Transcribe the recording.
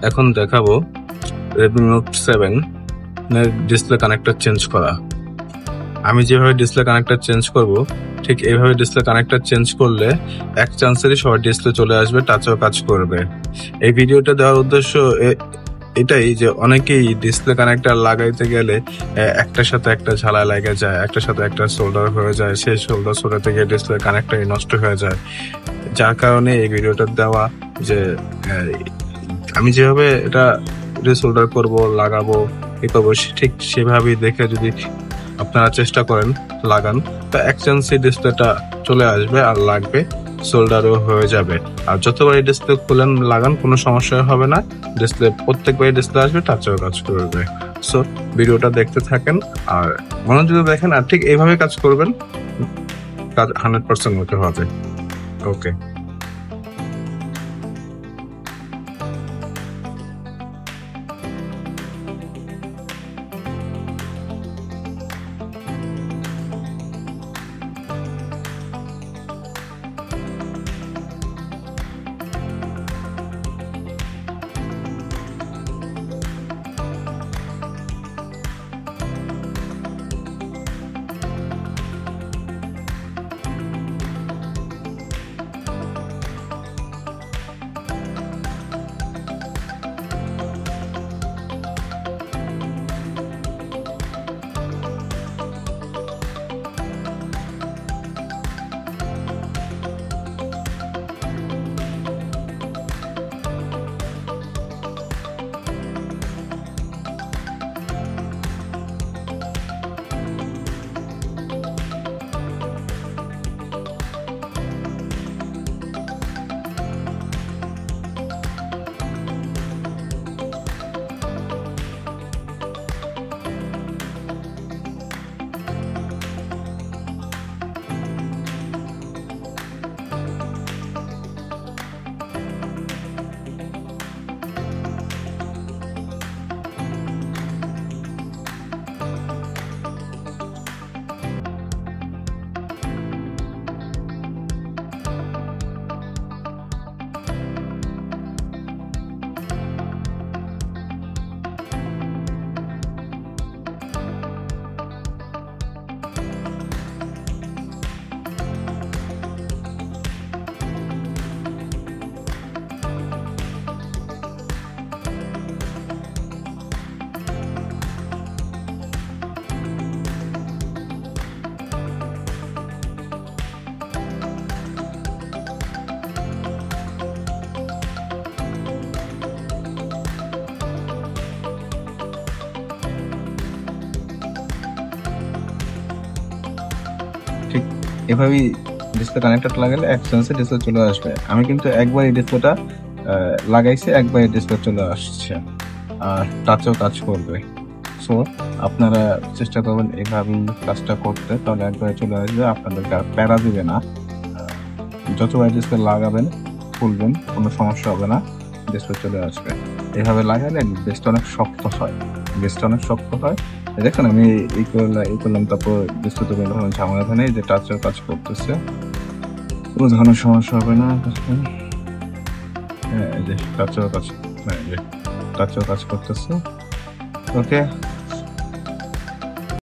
এখন দেখাবো Redmi Note 7 এর ডিসপ্লে কানেক্টর চেঞ্জ করা। আমি যেভাবে ডিসপ্লে কানেক্টর চেঞ্জ করব, ঠিক এইভাবে ডিসপ্লে কানেক্টর চেঞ্জ করলে এক চান্সেরই সবার ডিসপ্লে চলে আসবে, টাচও কাজ করবে। এই ভিডিওটা দেওয়ার উদ্দেশ্য এটাই যে অনেকেই ডিসপ্লে কানেক্টর লাগাইতে গেলে একটার সাথে একটা ঝালাই লেগে যায়, একটার সাথে একটা সোল্ডার হয়ে যায়, সেই সোল্ডার সরে থেকে ডিসপ্লে কানেক্টরই নষ্ট হয়ে যায়। যার কারণে এই ভিডিওটা দেওয়া যে আমি যেভাবে এটা সোল্ডার করব, লাগাবো, এই করবো, ঠিক সেভাবেই দেখে যদি আপনারা চেষ্টা করেন, লাগান, তো এক চান্সে ডিসপ্লেটা চলে আসবে আর লাগবে, সোল্ডারও হয়ে যাবে। আর যতবারই ডিসপ্লে খুলেন লাগান কোনো সমস্যা হবে না, ডিসপ্লে প্রত্যেকবারই ডিসপ্লে আসবে, টাচও কাজ করবে। সো ভিডিওটা দেখতে থাকেন আর মনোযোগ দেখেন, আর ঠিক এইভাবে কাজ করবেন, কাজ 100% মতো হবে। ওকে। ঠিক এভাবেই ডিসপ্লে কানেক্টরটা লাগালে এক চান্সে ডিসপ্লে চলে আসবে। আমি কিন্তু একবার এই ডিসপ্লেটা লাগাইছি, একবার এই ডিসপ্লে চলে আসছে আর টাচও কাজ করবে। সো আপনারা চেষ্টা করবেন এভাবেই কাজটা করতে, তাহলে একবারে চলে আসবে, আপনাদেরকে আর প্যারা দিবে না। যতবার ডিসপ্লে লাগাবেন, খুলবেন, কোনো সমস্যা হবে না, ডিসপ্লে চলে আসবে। এভাবে লাগালে বেসটা অনেক শক্ত হয়, বেসটা অনেক শক্ত হয়। দেখুন আমি এই করলাম, তারপর ডিসপ্লে তো কোনো ধরনের ঝামেলা নেই, যে টাচের কাজ করতেছে, কোনো ধরনের সমস্যা হবে না। হ্যাঁ, এই যে টাচের কাজ, হ্যাঁ, টাচের কাজ করতেছে। ওকে।